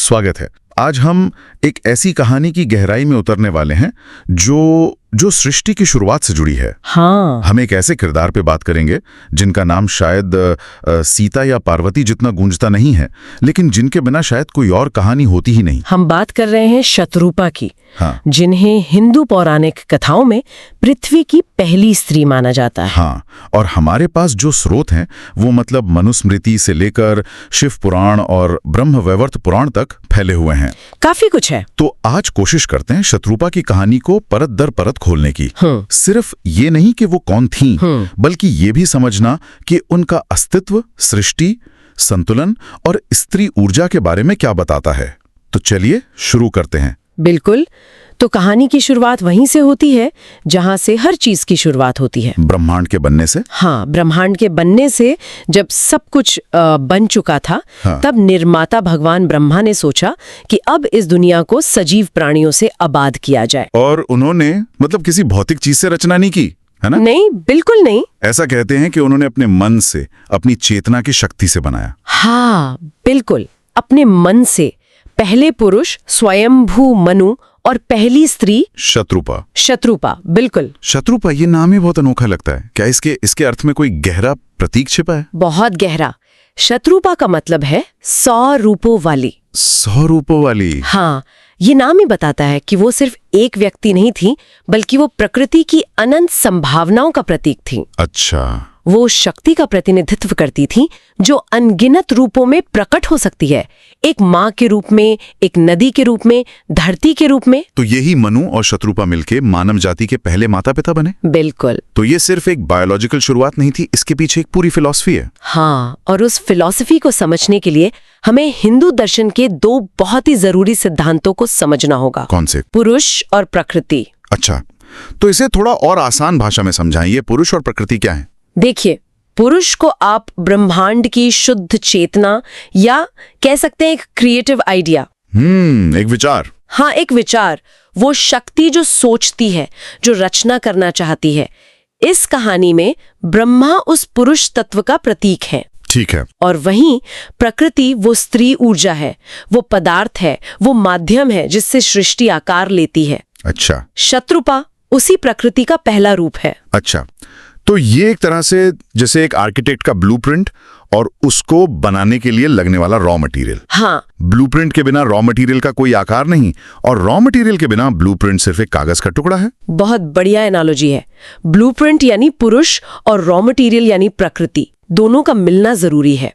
स्वागत है। आज हम एक ऐसी कहानी की गहराई में उतरने वाले हैं जो सृष्टि की शुरुआत से जुड़ी है। हाँ। हम एक ऐसे किरदार पे बात करेंगे जिनका नाम शायद सीता या पार्वती जितना गूंजता नहीं है, लेकिन जिनके बिना शायद कोई और कहानी होती ही नहीं। हम बात कर रहे हैं शतरूपा की। हाँ। जिन्हें हिंदू पौराणिक कथाओं में पृथ्वी की पहली स्त्री माना जाता है। हाँ, और हमारे पास जो स्रोत हैं वो मतलब मनुस्मृति से लेकर शिव पुराण और ब्रह्म वैवर्त पुराण तक फैले हुए हैं। काफी कुछ है। तो आज कोशिश करते हैं शतरूपा की कहानी को परत दर परत खोलने की। सिर्फ ये नहीं कि वो कौन थी, बल्कि ये भी समझना कि उनका अस्तित्व सृष्टि, संतुलन और स्त्री ऊर्जा के बारे में क्या बताता है। तो चलिए शुरू करते हैं। बिल्कुल। तो कहानी की शुरुआत वहीं से होती है जहां से हर चीज की शुरुआत होती है। ब्रह्मांड के बनने से। हाँ, ब्रह्मांड के बनने से जब सब कुछ बन चुका था। हाँ। तब निर्माता भगवान ब्रह्मा ने सोचा कि अब इस दुनिया को सजीव प्राणियों से आबाद किया जाए। और उन्होंने मतलब किसी भौतिक चीज से रचना नहीं की, है ना? नहीं, बिल्कुल नहीं। ऐसा कहते हैं कि उन्होंने अपने मन से, अपनी चेतना की शक्ति से बनाया। हाँ, बिल्कुल, अपने मन से। पहले पुरुष स्वयंभू मनु और पहली स्त्री शतरूपा। बिल्कुल। शतरूपा, ये नाम ही बहुत अनोखा लगता है। क्या इसके अर्थ में कोई गहरा प्रतीक छिपा है? बहुत गहरा। शतरूपा का मतलब है 100 रूपों वाली। 100 रूपों वाली। हाँ, ये नाम ही बताता है कि वो सिर्फ एक व्यक्ति नहीं थी, बल्कि वो प्रकृति की अनंत संभावनाओं का प्रतीक थी। अच्छा। वो शक्ति का प्रतिनिधित्व करती थी जो अनगिनत रूपों में प्रकट हो सकती है। एक माँ के रूप में, एक नदी के रूप में, धरती के रूप में। तो यही मनु और शतरूपा मिलके मानव जाति के पहले माता पिता बने। बिल्कुल। तो ये सिर्फ एक बायोलॉजिकल शुरुआत नहीं थी, इसके पीछे एक पूरी फिलॉसफी है। हाँ, और उस फिलॉसफी को समझने के लिए हमें हिंदू दर्शन के 2 बहुत ही जरूरी सिद्धांतों को समझना होगा। कौन से? पुरुष और प्रकृति। अच्छा, तो इसे थोड़ा और आसान भाषा में समझाइए। पुरुष और प्रकृति क्या है? देखिए, पुरुष को आप ब्रह्मांड की शुद्ध चेतना या कह सकते हैं एक क्रिएटिव आइडिया। एक विचार। हाँ, एक विचार। वो शक्ति जो सोचती है, जो रचना करना चाहती है। इस कहानी में ब्रह्मा उस पुरुष तत्व का प्रतीक है। ठीक है। और वहीं प्रकृति वो स्त्री ऊर्जा है, वो पदार्थ है, वो माध्यम है जिससे सृष्टि आकार लेती है। अच्छा। शतरूपा उसी प्रकृति का पहला रूप है। अच्छा, तो ये एक तरह से जैसे एक आर्किटेक्ट का ब्लूप्रिंट और उसको बनाने के लिए लगने वाला रॉ मटेरियल। हाँ। ब्लूप्रिंट के बिना रॉ मटेरियल का कोई आकार नहीं, और रॉ मटेरियल के बिना ब्लूप्रिंट सिर्फ एक कागज का टुकड़ा है। बहुत बढ़िया एनालॉजी है। ब्लूप्रिंट यानी पुरुष और रॉ मटेरियल यानी प्रकृति, दोनों का मिलना जरूरी है।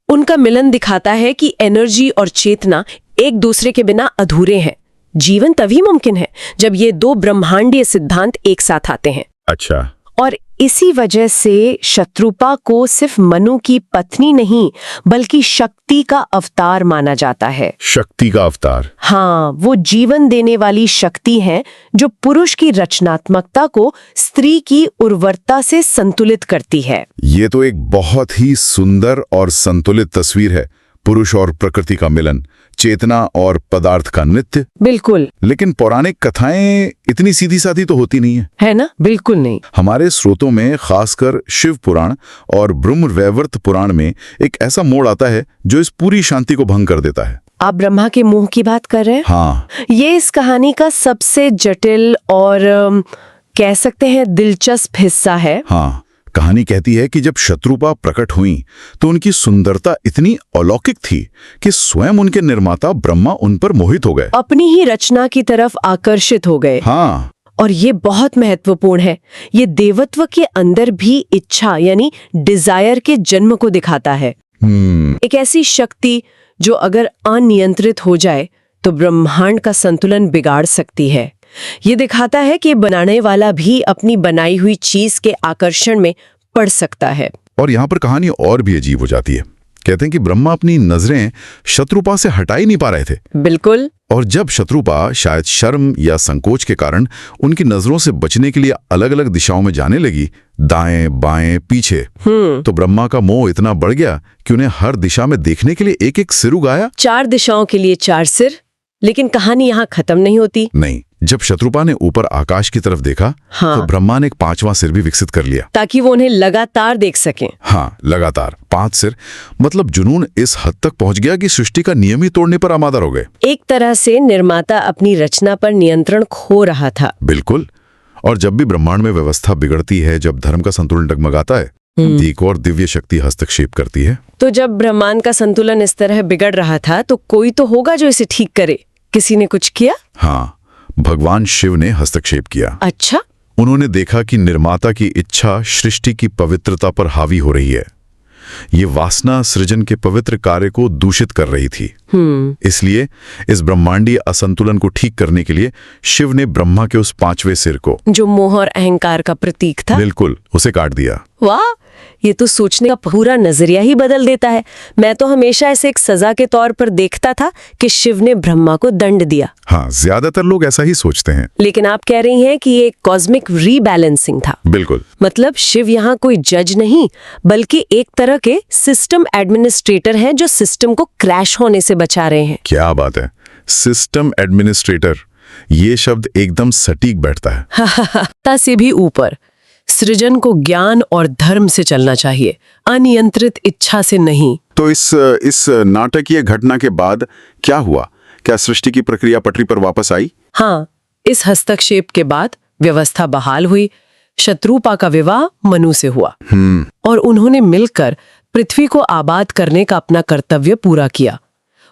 उनका मिलन दिखाता है कि एनर्जी और चेतना एक दूसरे के बिना अधूरे हैं। जीवन तभी मुमकिन है जब ये 2 ब्रह्मांडीय सिद्धांत एक साथ आते हैं। अच्छा। और इसी वजह से शतरूपा को सिर्फ मनु की पत्नी नहीं, बल्कि शक्ति का अवतार माना जाता है। शक्ति का अवतार। हाँ, वो जीवन देने वाली शक्ति है जो पुरुष की रचनात्मकता को स्त्री की उर्वरता से संतुलित करती है। ये तो एक बहुत ही सुंदर और संतुलित तस्वीर है। पुरुष और प्रकृति का मिलन, चेतना और पदार्थ का नृत्य। बिल्कुल। लेकिन पौराणिक कथाएं इतनी सीधी साधी तो होती नहीं है ना? बिल्कुल नहीं। हमारे स्रोतों में खासकर शिव पुराण और ब्रह्म वैवर्त पुराण में एक ऐसा मोड़ आता है जो इस पूरी शांति को भंग कर देता है। आप ब्रह्मा के मुंह की बात कर रहे हैं? हाँ। ये इस कहानी का सबसे जटिल और कह सकते हैं दिलचस्प हिस्सा है। हाँ, कहानी कहती है कि जब शतरूपा प्रकट हुई तो उनकी सुंदरता इतनी अलौकिक थी कि स्वयं उनके निर्माता ब्रह्मा उन पर मोहित हो गए, अपनी ही रचना की तरफ आकर्षित हो गए। हाँ। और ये बहुत महत्वपूर्ण है। ये देवत्व के अंदर भी इच्छा यानी डिजायर के जन्म को दिखाता है। एक ऐसी शक्ति जो अगर अनियंत्रित हो जाए तो ब्रह्मांड का संतुलन बिगाड़ सकती है। ये दिखाता है कि बनाने वाला भी अपनी बनाई हुई चीज के आकर्षण में पड़ सकता है। और यहाँ पर कहानी और भी अजीब हो जाती है। कहते हैं कि ब्रह्मा अपनी नजरें शतरूपा से हटा ही नहीं पा रहे थे। बिल्कुल। और जब शतरूपा शायद शर्म या संकोच के कारण उनकी नजरों से बचने के लिए अलग अलग दिशाओं में जाने लगी, दाएं बाएं पीछे, तो ब्रह्मा का मोह इतना बढ़ गया कि उन्हें हर दिशा में देखने के लिए एक एक सिर उगाया। 4 दिशाओं के लिए 4 सिर। लेकिन कहानी यहाँ खत्म नहीं होती। नहीं, जब शत्रुपा ने ऊपर आकाश की तरफ देखा तो ब्रह्मा ने एक 5वां सिर भी विकसित कर लिया, ताकि वो उन्हें लगातार देख सकें। हाँ, लगातार 5 सिर। मतलब जुनून इस हद तक पहुंच गया कि सृष्टि का नियम ही तोड़ने पर आमादा हो गए। एक तरह से निर्माता अपनी रचना पर नियंत्रण खो रहा था। बिल्कुल। और जब भी ब्रह्मांड में व्यवस्था बिगड़ती है, जब धर्म का संतुलन डगमगाता है, एक और दिव्य शक्ति हस्तक्षेप करती है। तो जब ब्रह्मांड का संतुलन इस तरह बिगड़ रहा था तो कोई तो होगा जो इसे ठीक करे। किसी ने कुछ किया? हाँ, भगवान शिव ने हस्तक्षेप किया। अच्छा? उन्होंने देखा कि निर्माता की इच्छा सृष्टि की पवित्रता पर हावी हो रही है। ये वासना सृजन के पवित्र कार्य को दूषित कर रही थी। इसलिए इस ब्रह्मांडीय असंतुलन को ठीक करने के लिए शिव ने ब्रह्मा के उस 5वें सिर को, जो मोह और अहंकार का प्रतीक था, बिल्कुल, उसे काट दिया। वाह, ये तो सोचने का पूरा नजरिया ही बदल देता है। मैं तो हमेशा इसे एक सजा के तौर पर देखता था कि शिव ने ब्रह्मा को दंड दिया। हाँ, ज्यादातर लोग ऐसा ही सोचते हैं। लेकिन आप कह रही हैं कि ये कॉस्मिक रीबैलेंसिंग था। बिल्कुल। मतलब शिव यहाँ कोई जज नहीं, बल्कि एक तरह के सिस्टम एडमिनिस्ट्रेटर हैं जो सिस्टम को क्रैश होने से बचा रहे हैं। क्या बात है, सिस्टम एडमिनिस्ट्रेटर, ये शब्द एकदम सटीक बैठता है। से भी ऊपर सृजन को ज्ञान और धर्म से चलना चाहिए, अनियंत्रित इच्छा से नहीं। तो इस नाटकीय घटना के बाद क्या हुआ? क्या सृष्टि की प्रक्रिया पटरी पर वापस आई? हाँ, इस हस्तक्षेप के बाद व्यवस्था बहाल हुई। शत्रुपा का विवाह मनु से हुआ और उन्होंने मिलकर पृथ्वी को आबाद करने का अपना कर्तव्य पूरा किया।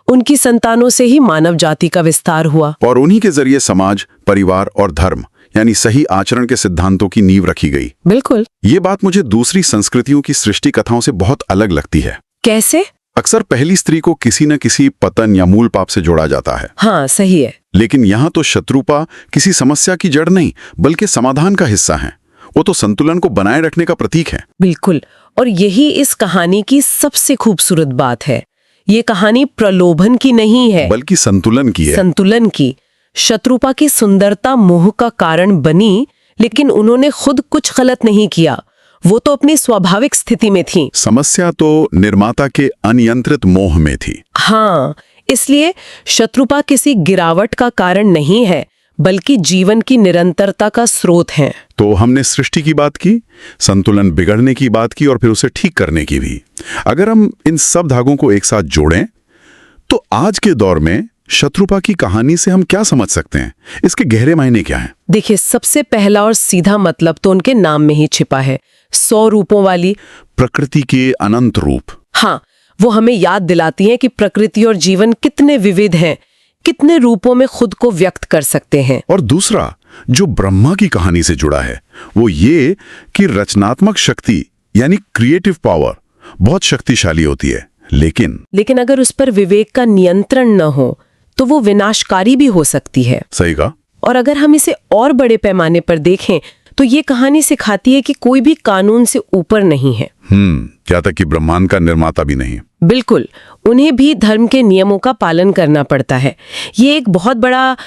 उनकी संतानों से ही मानव जाति का विस्तार हुआ और उन्हीं के जरिए समाज, परिवार और धर्म यानी सही आचरण के सिद्धांतों की नींव रखी गई। बिल्कुल। ये बात मुझे दूसरी संस्कृतियों की सृष्टि कथाओं से बहुत अलग लगती है। कैसे? अक्सर पहली स्त्री को किसी न किसी पतन या मूल पाप से जोड़ा जाता है। हाँ, सही है। लेकिन यहाँ तो शत्रुपा किसी समस्या की जड़ नहीं, बल्कि समाधान का हिस्सा है। वो तो संतुलन को बनाए रखने का प्रतीक है। बिल्कुल। और यही इस कहानी की सबसे खूबसूरत बात है। ये कहानी प्रलोभन की नहीं है, बल्कि संतुलन की है। संतुलन की। शत्रुपा की सुंदरता मोह का कारण बनी, लेकिन उन्होंने खुद कुछ गलत नहीं किया। वो तो अपनी स्वाभाविक स्थिति में थी। समस्या तो निर्माता के अनियंत्रित मोह में थी। हाँ, इसलिए शत्रुपा किसी गिरावट का कारण नहीं है, बल्कि जीवन की निरंतरता का स्रोत है। तो हमने सृष्टि की बात की, संतुलन बिगड़ने की बात की और फिर उसे ठीक करने की भी। अगर हम इन सब धागों को एक साथ जोड़ें तो आज के दौर में शत्रुपा की कहानी से हम क्या समझ सकते हैं? इसके गहरे मायने क्या हैं? देखिए, सबसे पहला और सीधा मतलब तो उनके नाम में ही छिपा है, 100 रूपों वाली प्रकृति के अनंत रूप। हाँ, वो हमें याद दिलाती हैं कि प्रकृति और जीवन कितने विविध हैं, कितने रूपों में खुद को व्यक्त कर सकते हैं। और दूसरा जो ब्रह्मा की कहानी से जुड़ा है वो ये कि रचनात्मक शक्ति यानी क्रिएटिव पावर बहुत शक्तिशाली होती है, लेकिन अगर उस पर विवेक का नियंत्रण न हो तो वो विनाशकारी भी हो सकती है। सही कहा। और अगर हम इसे और बड़े पैमाने पर देखें तो ये कहानी सिखाती है कि कोई भी कानून से ऊपर नहीं है। क्या तक कि ब्रह्मांड का निर्माता भी नहीं। बिल्कुल, उन्हें भी धर्म के नियमों का पालन करना पड़ता है। ये एक बहुत बड़ा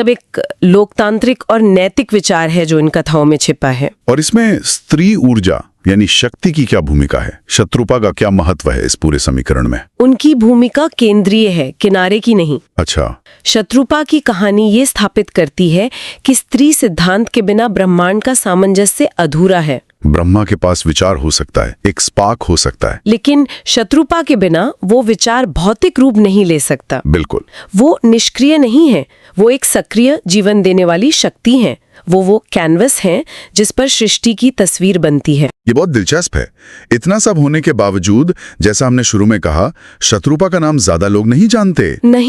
एक लोकतांत्रिक और नैतिक विचार है जो इन कथाओं में छिपा है। और इसमें स्त्री ऊर्जा यानी शक्ति की क्या भूमिका है? शत्रुपा का क्या महत्व है इस पूरे समीकरण में? उनकी भूमिका केंद्रीय है, किनारे की नहीं। अच्छा। शत्रुपा की कहानी ये स्थापित करती है कि स्त्री सिद्धांत के बिना ब्रह्मांड का सामंजस्य अधूरा है। ब्रह्मा के पास विचार हो सकता है, एक स्पार्क हो सकता है, लेकिन शत्रुपा के बिना वो विचार भौतिक रूप नहीं ले सकता। बिल्कुल। वो निष्क्रिय नहीं है, वो एक सक्रिय जीवन देने वाली शक्ति है। वो कैनवस है जिस पर सृष्टि की तस्वीर बनती है। ये बहुत दिलचस्प है। इतना सब होने के बावजूद, जैसा हमने शुरू में कहा, शत्रुपा का नाम ज्यादा लोग नहीं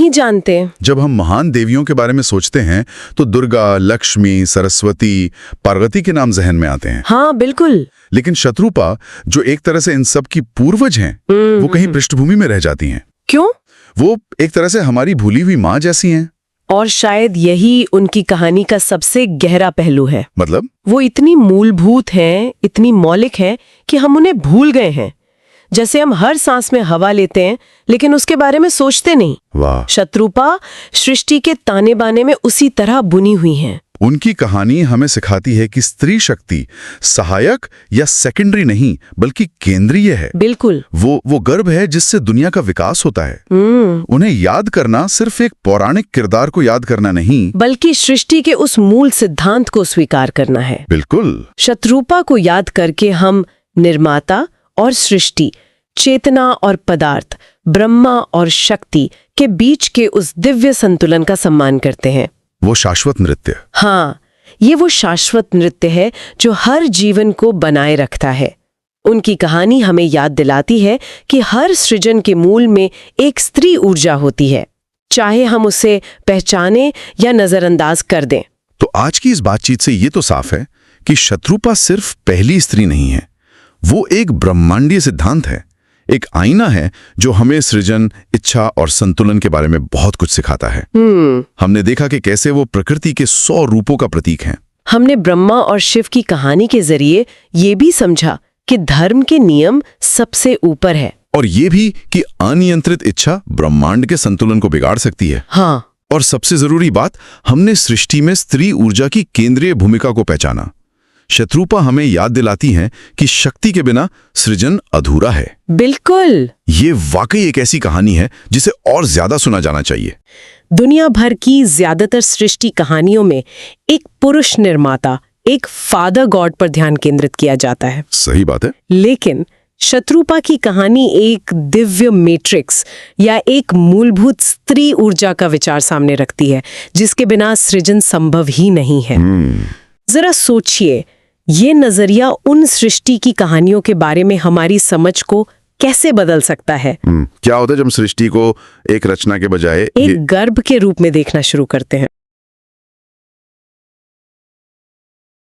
जानते। जब हम महान देवियों के बारे में सोचते हैं तो दुर्गा, लक्ष्मी, सरस्वती, पार्वती के नाम जहन में आते हैं। हाँ, बिल्कुल। लेकिन शत्रुपा, जो एक तरह से इन सब की पूर्वज हैं, वो कहीं पृष्ठभूमि में रह जाती हैं। क्यों? वो एक तरह से हमारी भूली हुई माँ जैसी हैं। और शायद यही उनकी कहानी का सबसे गहरा पहलू है। मतलब? वो इतनी मूलभूत हैं, इतनी मौलिक हैं कि हम उन्हें भूल गए हैं। जैसे हम हर सांस में हवा लेते हैं लेकिन उसके बारे में सोचते नहीं। वाह। शत्रुपा सृष्टि के ताने बाने में उसी तरह बुनी हुई हैं। उनकी कहानी हमें सिखाती है कि स्त्री शक्ति सहायक या सेकेंडरी नहीं बल्कि केंद्रीय है। बिल्कुल। वो गर्भ है जिससे दुनिया का विकास होता है। उन्हें याद करना सिर्फ एक पौराणिक किरदार को याद करना नहीं, बल्कि सृष्टि के उस मूल सिद्धांत को स्वीकार करना है। बिल्कुल। शत्रुपा को याद करके हम निर्माता और सृष्टि, चेतना और पदार्थ, ब्रह्मा और शक्ति के बीच के उस दिव्य संतुलन का सम्मान करते हैं। वो शाश्वत नृत्य। हाँ, ये वो शाश्वत नृत्य है जो हर जीवन को बनाए रखता है। उनकी कहानी हमें याद दिलाती है कि हर सृजन के मूल में एक स्त्री ऊर्जा होती है, चाहे हम उसे पहचाने या नजरअंदाज कर दें। तो आज की इस बातचीत से ये तो साफ है कि शत्रुपा सिर्फ पहली स्त्री नहीं है, वो एक ब्रह्मांडीय सिद्धांत है, एक आईना है जो हमें सृजन, इच्छा और संतुलन के बारे में बहुत कुछ सिखाता है। हमने देखा कि कैसे वो प्रकृति के 100 रूपों का प्रतीक हैं। हमने ब्रह्मा और शिव की कहानी के जरिए ये भी समझा कि धर्म के नियम सबसे ऊपर है, और ये भी कि अनियंत्रित इच्छा ब्रह्मांड के संतुलन को बिगाड़ सकती है। हाँ। और सबसे जरूरी बात, हमने सृष्टि में स्त्री ऊर्जा की केंद्रीय भूमिका को पहचाना। शत्रुपा हमें याद दिलाती हैं कि शक्ति के बिना सृजन अधूरा है। बिल्कुल। ये वाकई एक ऐसी कहानी है जिसे और ज्यादा सुना जाना चाहिए। दुनिया भर की ज्यादातर सृष्टि कहानियों में एक पुरुष निर्माता, एक फादर गॉड पर ध्यान केंद्रित किया जाता है। सही बात है। लेकिन शत्रुपा की कहानी एक दिव्य मैट्रिक्स या एक मूलभूत स्त्री ऊर्जा का विचार सामने रखती है, जिसके बिना सृजन संभव ही नहीं है। जरा सोचिए, ये नजरिया उन सृष्टि की कहानियों के बारे में हमारी समझ को कैसे बदल सकता है। क्या होता है जब सृष्टि को एक रचना के बजाय एक गर्भ के रूप में देखना शुरू करते हैं।